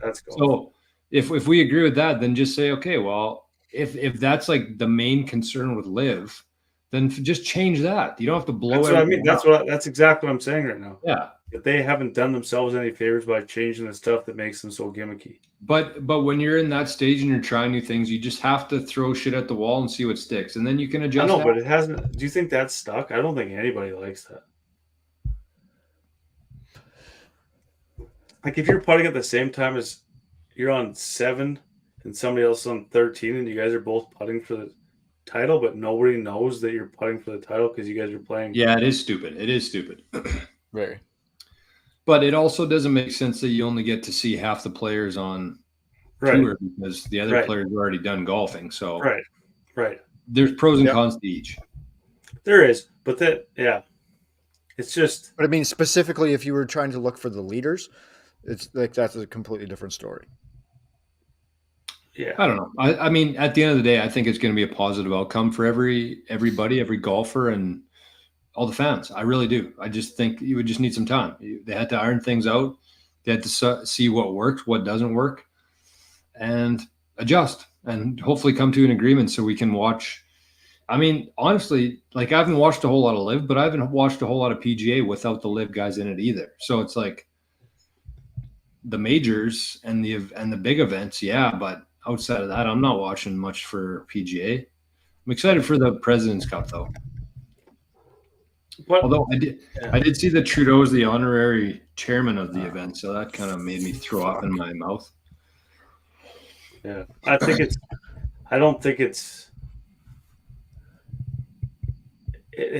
That's golf. So if we agree with that, then just say, okay, well, if that's like the main concern with Liv, then just change that. You don't have to blow. That's what I mean. That's exactly what I'm saying right now. Yeah. That they haven't done themselves any favors by changing the stuff that makes them so gimmicky. But when you're in that stage and you're trying new things, you just have to throw shit at the wall and see what sticks, and then you can adjust. I know, but it hasn't. Do you think that's stuck? I don't think anybody likes that. Like if you're putting at the same time as you're on 7 and somebody else on 13, and you guys are both putting for the title, but nobody knows that you're putting for the title because you guys are playing. Yeah, it is stupid. It is stupid. Very. But it also doesn't make sense that you only get to see half the players on tour because the other players have already done golfing. So right. There's pros and cons to each. There is, but it's just. But I mean, specifically, if you were trying to look for the leaders, it's like that's a completely different story. Yeah, I don't know. I mean, at the end of the day, I think it's going to be a positive outcome for everybody, every golfer, and all the fans. I really do. I just think you would just need some time. They had to iron things out. They had to see what works, what doesn't work, and adjust, and hopefully come to an agreement so we can watch. I mean, honestly, like I haven't watched a whole lot of Liv, but I haven't watched a whole lot of PGA without the Liv guys in it either. So it's like the majors and the big events, yeah, but outside of that, I'm not watching much for PGA. I'm excited for the President's Cup though. Although I did see that Trudeau is the honorary chairman of the event, so that kind of made me throw up in my mouth. Yeah, I don't think it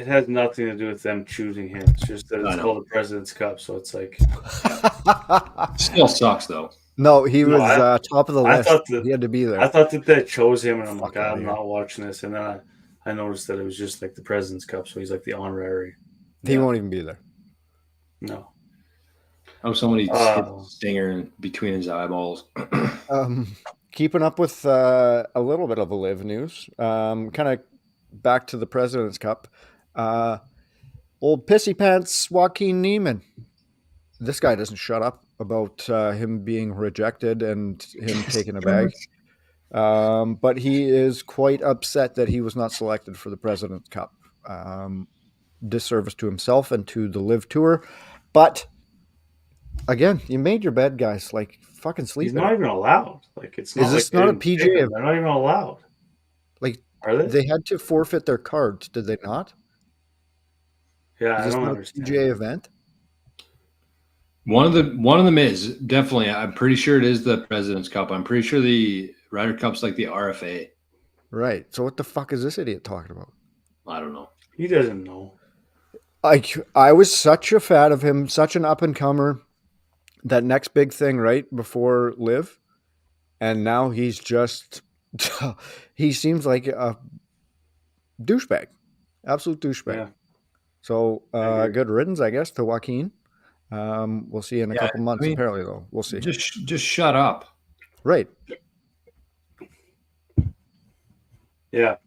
has nothing to do with them choosing him. It's just that it's called the President's Cup, so it's like still sucks though. No, he was top of the list. He had to be there. I thought that they chose him, and I'm like, I'm not watching this. And then I noticed that it was just like the President's Cup, so he's like the honorary. He won't even be there. No. Oh, somebody hit a stinger between his eyeballs. Keeping up with a little bit of the Liv news. Kind of back to the President's Cup. Old pissy pants Joaquin Neiman. This guy doesn't shut up about him being rejected and him taking a bag. But he is quite upset that he was not selected for the President's Cup. Disservice to himself and to the Live Tour. But again, you made your bed, guys. Like fucking sleep. He's not even allowed. Like it's not. Is this not a PGA? They're not even allowed. Like are they? They had to forfeit their cards, did they not? Yeah, is this I don't not understand. A PGA event? One of them is definitely. I'm pretty sure it is the President's Cup. I'm pretty sure the Ryder Cup's like the RFA. Right. So what the fuck is this idiot talking about? I don't know. He doesn't know. I was such a fan of him, such an up and comer. That next big thing, right before Liv, and now he's just he seems like a douchebag, Absolute douchebag. Yeah. So agree. good riddance, I guess, to Joaquin. We'll see in a couple months, apparently, though. We'll see. Just shut up. Right. Yeah.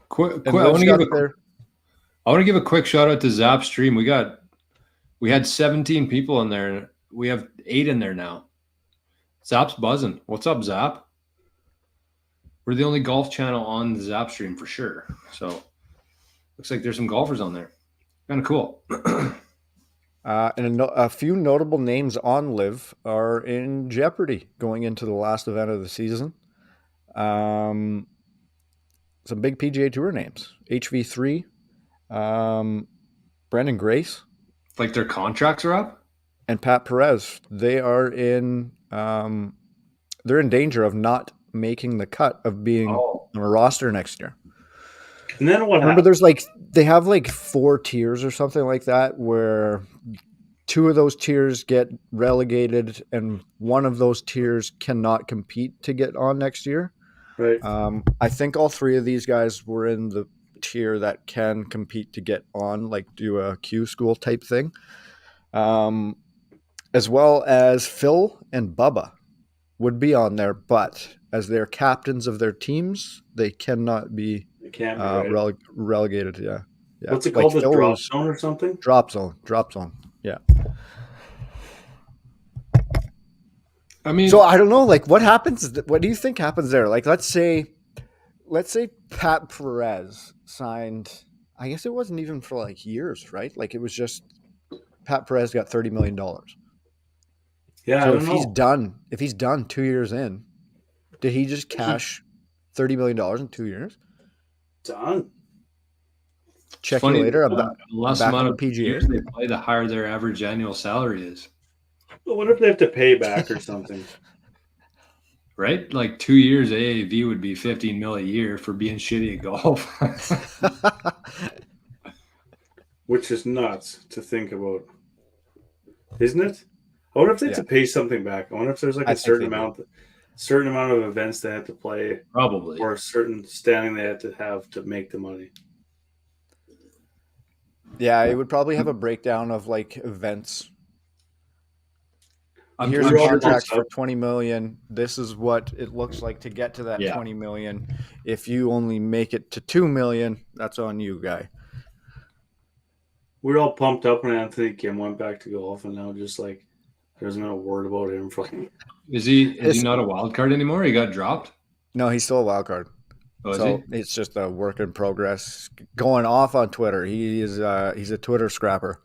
Quick, I want to give a quick shout out to Zap Stream. We had 17 people in there, and we have 8 in there now. Zap's buzzing. What's up, Zap? We're the only golf channel on the Zap Stream for sure. So looks like there's some golfers on there. Kind of cool. And a few notable names on Live are in jeopardy going into the last event of the season. Some big PGA Tour names. HV3, Brendan Grace. Like their contracts are up? And Pat Perez. They are in they're in danger of not making the cut of being on a roster next year. And then what Remember, there's they have 4 tiers or something like that, where 2 of those tiers get relegated and one of those tiers cannot compete to get on next year. Right. I think all 3 of these guys were in the tier that can compete to get on, do a Q school type thing. As well as Phil and Bubba would be on there, but as they're captains of their teams, they cannot be relegated. Yeah. What's it called? The drop zone or something? Drop zone. Yeah. I mean, so I don't know. What happens? What do you think happens there? Let's say Pat Perez signed. I guess it wasn't even for years, right? It was just Pat Perez got $30 million. Yeah. So if he's done 2 years in, did he just cash $30 million in 2 years? Done. Check you later. The less amount of PGA they play, the higher their average annual salary is. Well, what if they have to pay back or something? Right? 2 years AAV would be $15 million a year for being shitty at golf. Which is nuts to think about. Isn't it? I wonder if they have to pay something back. I wonder if there's a certain amount of events they have to play. Probably. Or a certain standing they have to make the money. Yeah, it would probably have a breakdown of events. Here's your contracts for $20 million. This is what it looks like to get to that $20 million. If you only make it to $2 million, that's on you, guy. We're all pumped up when Anthony Kim went back to golf, and now just there's not a word about him. Is he not a wild card anymore? He got dropped? No, he's still a wild card. Oh, so it's just a work in progress. Going off on Twitter. He's a Twitter scrapper.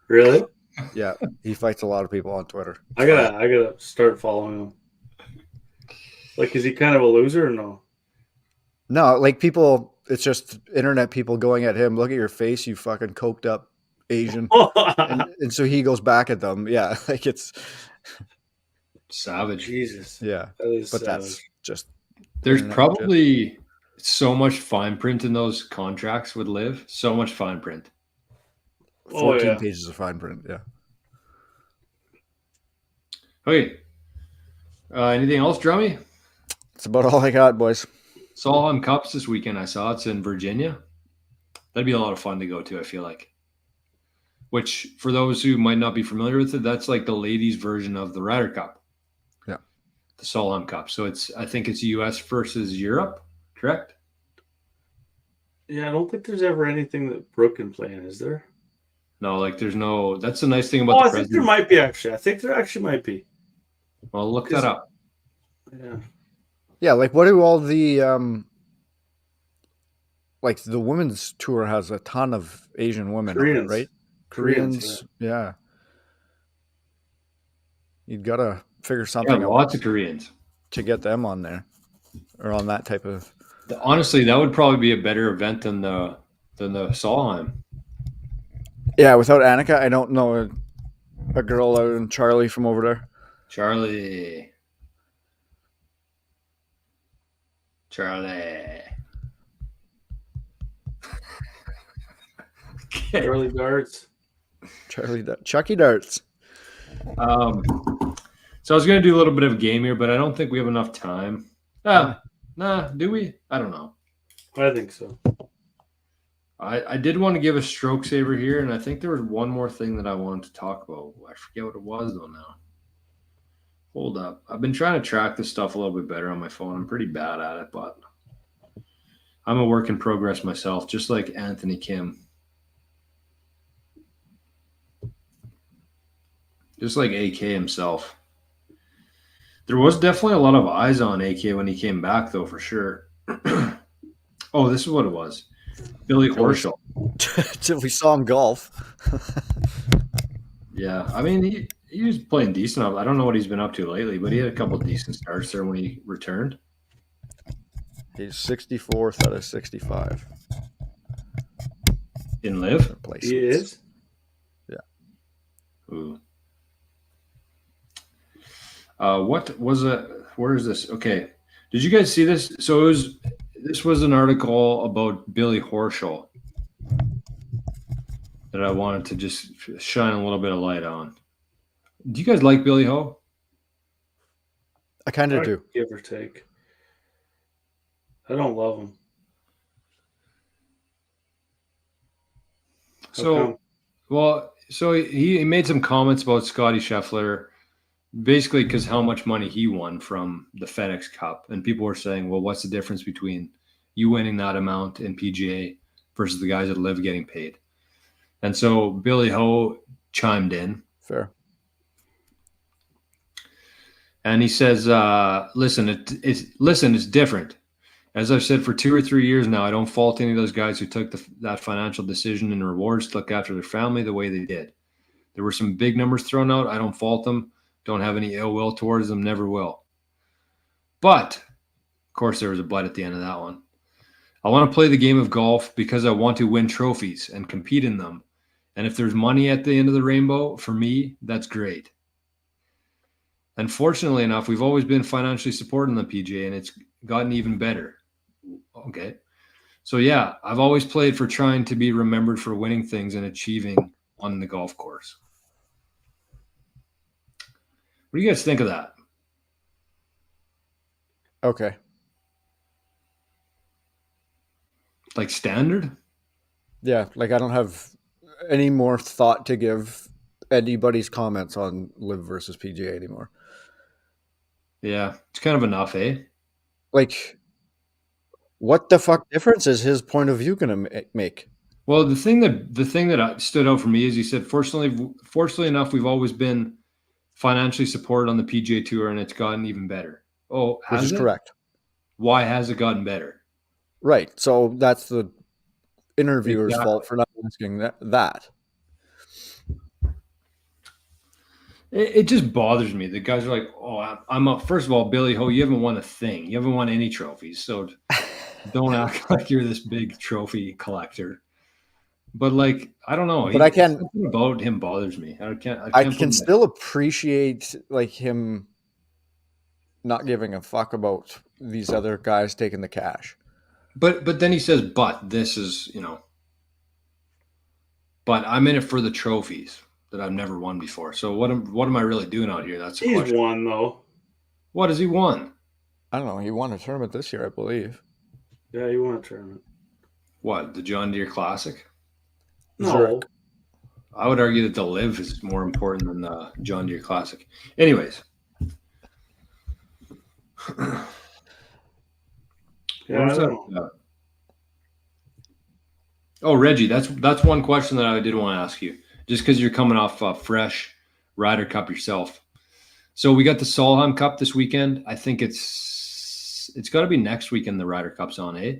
Really? Yeah, he fights a lot of people on Twitter. I gotta start following him. Is he kind of a loser or no? No, people. It's just internet people going at him. Look at your face, you fucking coked up Asian. and so he goes back at them. Yeah, it's savage. Jesus. Yeah, but savage. That's just. There's probably so much fine print in those contracts with Liv. So much fine print. 14 pages of fine print. Yeah. Okay. Anything else, Drummy? That's about all I got, boys. Solheim Cups this weekend. I saw it's in Virginia. That'd be a lot of fun to go to, I feel like. Which, for those who might not be familiar with it, that's the ladies' version of the Ryder Cup. Yeah. The Solheim Cup. So I think it's US versus Europe, correct? Yeah, I don't think there's ever anything that Brooke can play in, is there? No, there's no. That's the nice thing about the president. I think there might be, actually. I think there actually might be. Well, look that up. Yeah. Yeah, what do all the the women's tour has a ton of Asian women, Koreans. Right? Koreans, yeah. You've got to figure something out. Lots of Koreans to get them on there, or on that type of. Honestly, that would probably be a better event than the Solheim. Yeah, without Annika, I don't know a girl other than Charlie from over there. Charlie. Charlie Darts. Chucky Darts. So I was going to do a little bit of a game here, but I don't think we have enough time. Nah, do we? I don't know. I think so. I did want to give a stroke saver here, and I think there was one more thing that I wanted to talk about. I forget what it was though now. Hold up. I've been trying to track this stuff a little bit better on my phone. I'm pretty bad at it, but I'm a work in progress myself, just like Anthony Kim. Just like AK himself. There was definitely a lot of eyes on AK when he came back, though, for sure. Oh, this is what it was. Billy Horschel. Till we saw him golf. Yeah, I mean, he was playing decent. I don't know what he's been up to lately, but he had a couple of decent starts there when he returned. He's 64th out of 65. In live? He is? Yeah. Ooh. What was it? Where is this? Okay. Did you guys see this? So this was an article about Billy Horschel that I wanted to just shine a little bit of light on. Do you guys like Billy Ho? I kind of do. Give or take. I don't love him. So he made some comments about Scotty Scheffler, basically because how much money he won from the FedEx Cup. And people were saying, well, what's the difference between you winning that amount in PGA versus the guys that live getting paid? And so Billy Ho chimed in. Fair. And he says, listen, it's different. As I've said for 2 or 3 years now, I don't fault any of those guys who took that financial decision and rewards to look after their family the way they did. There were some big numbers thrown out. I don't fault them. Don't have any ill will towards them. Never will. But, of course, there was a but at the end of that one. I want to play the game of golf because I want to win trophies and compete in them. And if there's money at the end of the rainbow, for me, that's great. And fortunately enough, we've always been financially supporting the PGA, and it's gotten even better. Okay. So, yeah, I've always played for trying to be remembered for winning things and achieving on the golf course. What do you guys think of that? Okay. Like standard? Yeah, like I don't have any more thought to give anybody's comments on Live versus PGA anymore. Yeah, it's kind of enough, eh? Like, what the fuck difference is his point of view going to make? Well, the thing that stood out for me is he said, fortunately enough, we've always been financially supported on the PGA Tour, and it's gotten even better. Oh, has it? Which is correct. Why has it gotten better? Right. So that's the interviewer's fault for not asking that. It just bothers me. The guys are like, oh, I'm up. First of all, Billy Ho, you haven't won a thing. You haven't won any trophies. So don't act like you're this big trophy collector. But like, I don't know. But something about him bothers me. I can still appreciate like him not giving a fuck about these other guys taking the cash. But then he says, but this is, but I'm in it for the trophies that I've never won before. So what am I really doing out here? That's the question. He's won though. What has he won? I don't know. He won a tournament this year, I believe. Yeah, he won a tournament. What, the John Deere Classic? No. Zurich. I would argue that the Live is more important than the John Deere Classic. Anyways. Oh, Reggie, that's one question that I did want to ask you, just because you're coming off a fresh Ryder Cup yourself. So we got the Solheim Cup this weekend. I think it's got to be next weekend the Ryder Cup's on, eh?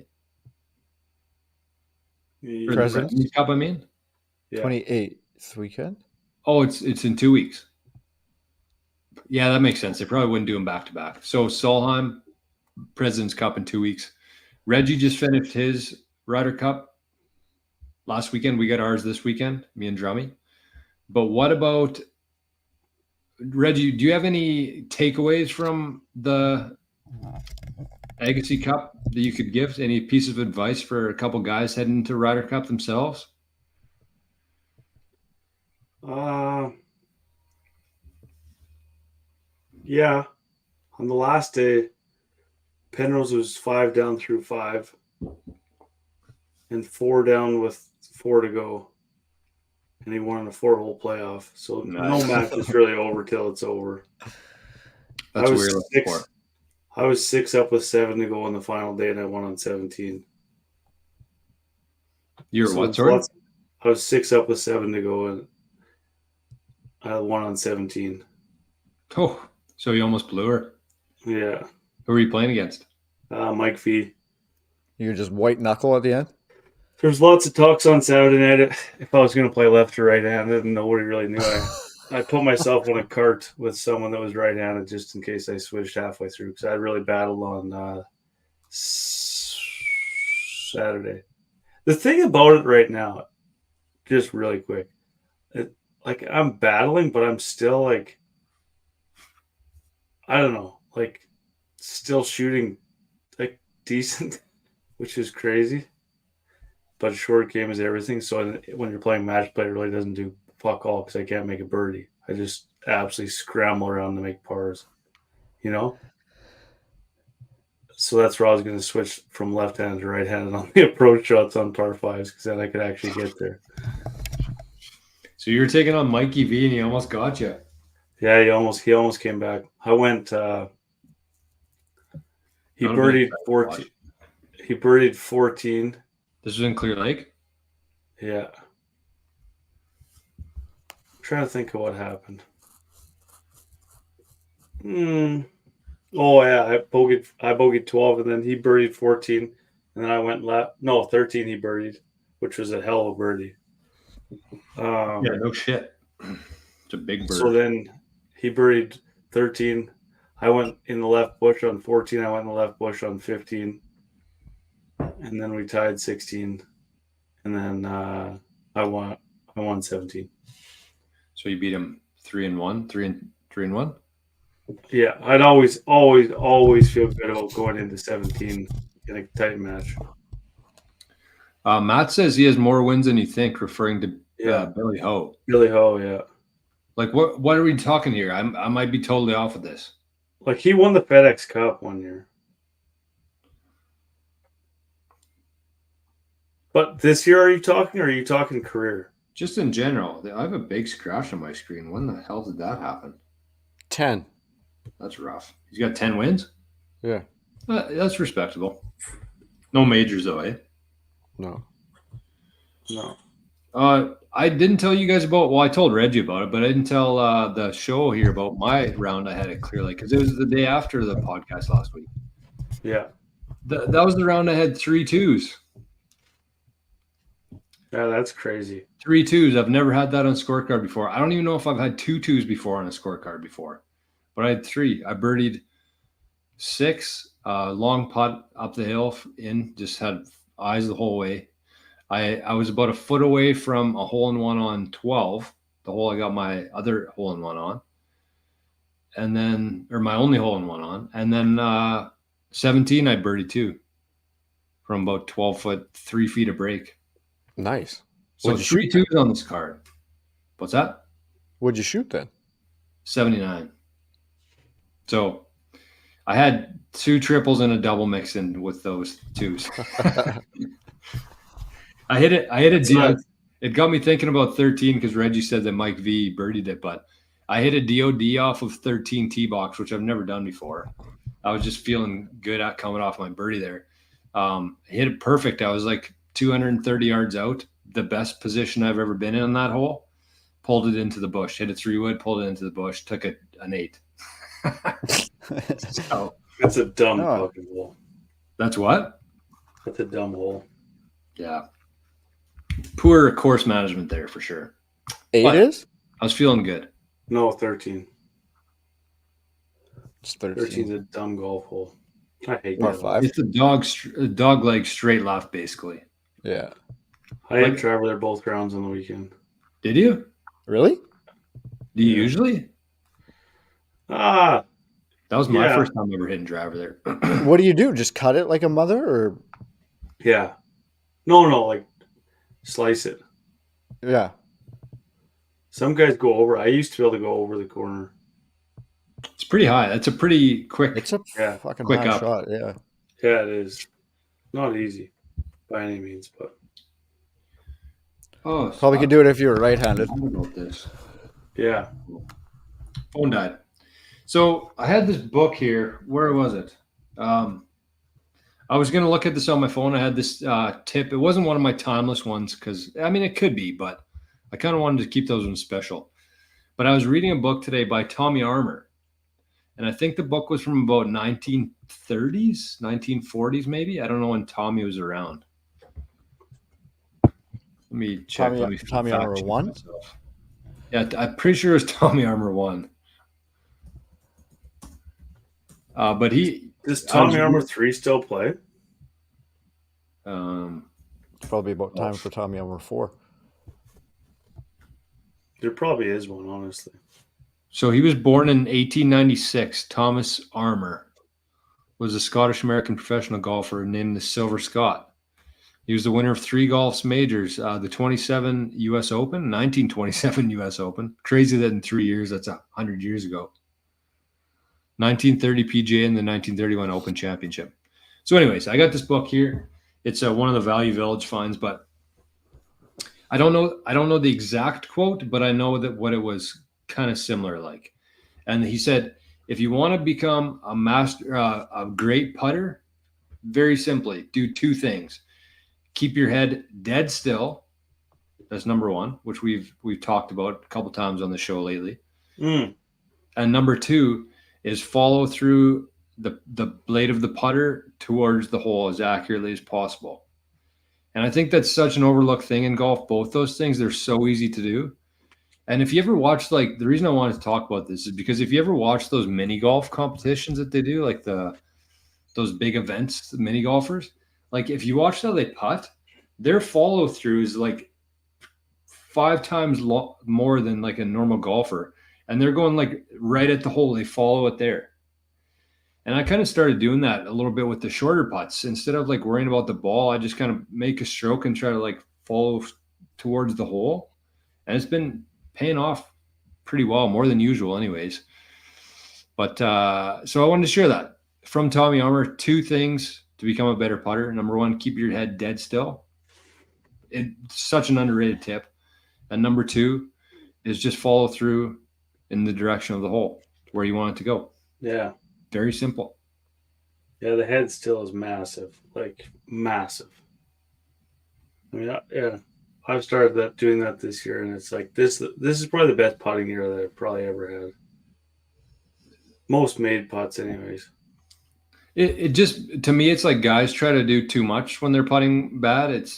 Yeah. President's Cup, I mean? Yeah. 28th weekend? Oh, it's in 2 weeks. Yeah, that makes sense. They probably wouldn't do them back-to-back. So Solheim, President's Cup in 2 weeks. Reggie just finished his Ryder Cup last weekend. We got ours this weekend, me and Drummy. But what about, Reggie, do you have any takeaways from the Agassi Cup that you could give? Any piece of advice for a couple guys heading into Ryder Cup themselves? Yeah. On the last day, Penrose was 5 down through 5. and 4 down with 4 to go. And he won a 4-hole playoff. So Nice. no match is really over till it's over. That's I was weird. 6. I was 6 up with 7 to go on the final day, and I won on 17. You're what, sorry? I was 6 up with 7 to go, and I won on 17. Oh, so you almost blew her. Yeah. Who were you playing against? Mike V. You just white knuckle at the end? There's lots of talks on Saturday night if I was going to play left or right-handed, and nobody really knew. I put myself on a cart with someone that was right-handed just in case I switched halfway through, because I really battled on Saturday. The thing about it right now, just really quick, I'm battling, but I'm still like, I don't know, like still shooting like decent, which is crazy. But a short game is everything. So when you're playing match play, it really doesn't do fuck all because I can't make a birdie. I just absolutely scramble around to make pars, you know? So that's where I was going to switch from left-handed to right-handed on the approach shots on par 5s because then I could actually get there. So you were taking on Mikey V and he almost got you. Yeah, he almost came back. I went he birdied 14. He birdied 14. This was in Clear Lake? Yeah. I'm trying to think of what happened. Oh yeah, I bogeyed 12, and then he birdied 14, and then I went 13. He birdied, which was a hell of a birdie. Yeah, no shit. It's a big bird. So then he birdied 13. I went in the left bush on 14. I went in the left bush on 15, and then we tied 16, and then I won 17. So you beat him 3-1, 3-1. Yeah, I'd always feel good about going into 17 in a tight match. Matt says he has more wins than you think, referring to Billy Ho. Billy Ho, yeah. Like, what are we talking here? I might be totally off with this. Like, he won the FedEx Cup one year. But this year, are you talking career? Just in general. I have a big scratch on my screen. When the hell did that happen? 10. That's rough. He's got 10 wins? Yeah. That's respectable. No majors, though, eh? No. I didn't tell you guys about, well, I told Reggie about it, but I didn't tell the show here about my round I had at Clear Lake because it was the day after the podcast last week. Yeah. That was the round I had 3 2s. Yeah, that's crazy. 3 2s. I've never had that on scorecard before. I don't even know if I've had 2 2s before on a scorecard before, but I had 3. I birdied 6, long putt up the hill in, just had eyes the whole way. I was about a foot away from a hole-in-one on 12, the hole I got my other hole-in-one on, and then, or my only hole-in-one on, and then 17 I birdied 2 from about 12 foot, 3 feet of break. Nice. So 3 2s on this card. What's that? What'd you shoot then? 79. So I had 2 triples and a double mix in with those 2s. I hit a deal. It got me thinking about 13 because Reggie said that Mike V birdied it, but I hit a DOD off of 13 tee box, which I've never done before. I was just feeling good at coming off my birdie there. I hit it perfect. I was like 230 yards out, the best position I've ever been in on that hole. Pulled it into the bush, hit a 3-wood, pulled it into the bush, took it an 8. So that's a dumb fucking hole. That's what? That's a dumb hole. Yeah. Poor course management there for sure. 8 but is? I was feeling good. No, 13. It's 13. 13's a dumb golf hole. I hate Par that. 5. It's a dog leg straight left, basically. Yeah. I had travel there both rounds on the weekend. Did you? Really? Do you usually? That was my first time ever hitting driver there. What do you do? Just cut it like a mother, or? Yeah. No, like slice it. Yeah. Some guys go over. I used to be able to go over the corner. It's pretty high. That's a pretty quick. It's a fucking quick high up shot. Yeah. Yeah, it is. Not easy by any means, but Oh, Probably could do it if you were right-handed. I don't know about this. Yeah. Phone died. So I had this book here. Where was it? I was going to look at this on my phone. I had this tip. It wasn't one of my timeless ones because, I mean, it could be, but I kind of wanted to keep those ones special. But I was reading a book today by Tommy Armour. And I think the book was from about 1930s, 1940s, maybe. I don't know when Tommy was around. Let me check. Tommy Armour 1? Yeah, I'm pretty sure it was Tommy Armour 1. But does Tommy Armour 3 still play? It's probably about time for Tommy Armour 4. There probably is one, honestly. So he was born in 1896. Thomas Armour was a Scottish-American professional golfer named the Silver Scot. He was the winner of 3 golf majors, the 27 U.S. Open, 1927 U.S. Open. Crazy that in 3 years, that's 100 years ago. 1930 PGA and the 1931 Open Championship. So anyways, I got this book here. It's one of the Value Village finds, but I don't know the exact quote, but I know that what it was kind of similar like. And he said, if you want to become a master, a great putter, very simply, do 2 things. Keep your head dead still. That's number 1, which we've talked about a couple times on the show lately. And number 2 is follow through the blade of the putter towards the hole as accurately as possible. And I think that's such an overlooked thing in golf. Both those things, they're so easy to do. And if you ever watch, like, the reason I wanted to talk about this is because if you ever watch those mini golf competitions that they do, like those big events, the mini golfers, like if you watch how they putt, their follow through is like 5 times more than like a normal golfer. And they're going like right at the hole. They follow it there. And I kind of started doing that a little bit with the shorter putts. Instead of like worrying about the ball, I just kind of make a stroke and try to like follow towards the hole. And it's been paying off pretty well, more than usual anyways. But so I wanted to share that from Tommy Armour. 2 things to become a better putter. Number 1, keep your head dead still. It's such an underrated tip. And number 2 is just follow through in the direction of the hole where you want it to go. Yeah. Very simple. Yeah, the head still is massive, like massive. I mean, I've started doing that this year, and it's like this is probably the best putting year that I've probably ever had. Most made putts, anyways. It just, to me, it's like guys try to do too much when they're putting bad.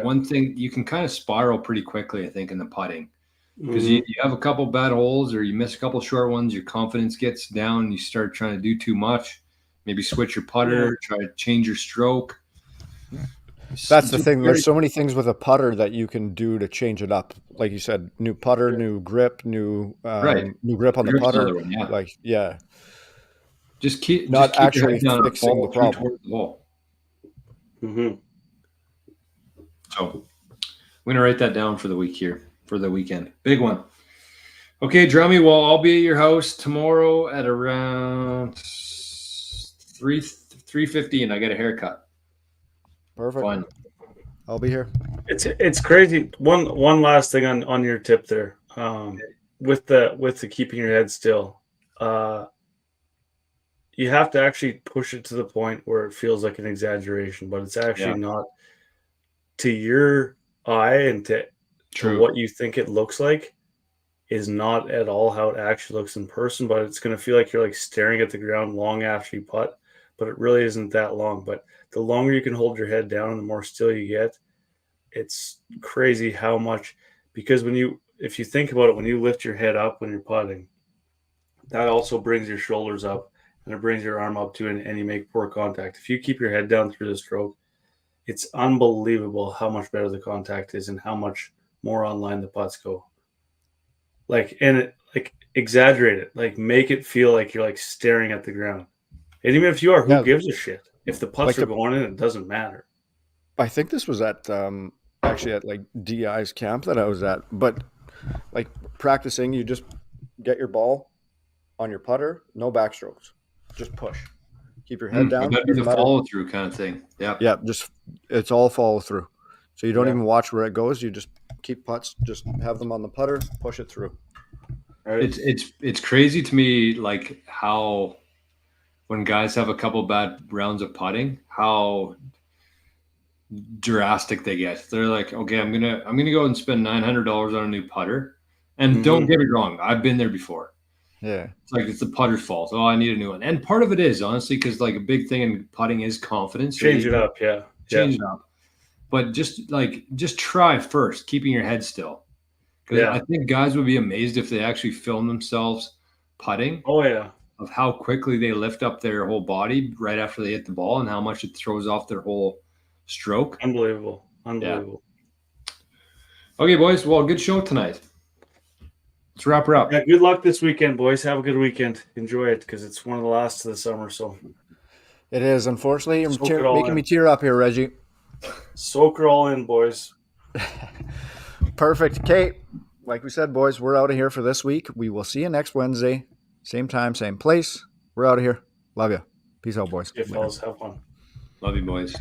One thing, you can kind of spiral pretty quickly, I think, in the putting. Because you have a couple bad holes or you miss a couple short ones, your confidence gets down, and you start trying to do too much. Maybe switch your putter, try to change your stroke. That's the thing. There's so many things with a putter that you can do to change it up. Like you said, new putter, new grip, new grip on the putter. One, yeah. Like, yeah. Just keep actually fixing the problem. So I'm going to write that down for the week here, for the weekend. Big one. Okay, Drummy, well, I'll be at your house tomorrow at around 3:50, and I get a haircut. Perfect. Fine. I'll be here. It's crazy. One last thing on your tip there. With the keeping your head still. You have to actually push it to the point where it feels like an exaggeration, but it's actually not, to your eye and to what you think it looks like, is not at all how it actually looks in person, but it's going to feel like you're like staring at the ground long after you putt, but it really isn't that long. But the longer you can hold your head down and the more still you get, it's crazy how much, because if you think about it, when you lift your head up when you're putting, that also brings your shoulders up and it brings your arm up too, and you make poor contact. If you keep your head down through the stroke, it's unbelievable how much better the contact is and how much more online the putts go. Exaggerate it, like make it feel like you're like staring at the ground. And even if you are, who gives a shit? If the putts are going in, it doesn't matter. I think this was at actually at like DI's camp that I was at, but like practicing, you just get your ball on your putter, no backstrokes, just push. Keep your head down. The follow through kind of thing. Yeah. Yeah. Just, it's all follow through. So you don't Yeah. even watch where it goes. You just keep putts, just have them on the putter, push it through. Right. It's crazy to me, like how when guys have a couple bad rounds of putting, how drastic they get. They're like, okay, I'm gonna go and spend $900 on a new putter. And don't get me wrong, I've been there before. Yeah. It's like it's the putter's fault. Oh, I need a new one. And part of it is honestly because like a big thing in putting is confidence. Change it up, yeah. Change it up. But just try first, keeping your head still. Because I think guys would be amazed if they actually film themselves putting. Oh yeah. Of how quickly they lift up their whole body right after they hit the ball and how much it throws off their whole stroke. Unbelievable. Yeah. Okay, boys. Well, good show tonight. Let's wrap her up. Yeah, good luck this weekend, boys. Have a good weekend. Enjoy it because it's one of the last of the summer. So it is. Unfortunately, you're making in. me tear up here, Reggie. Soak her all in, boys. Perfect. Okay, like we said, boys, we're out of here for this week. We will see you next Wednesday. Same time, same place. We're out of here. Love you. Peace out, boys. Yeah, fellas, have fun. Love you, boys.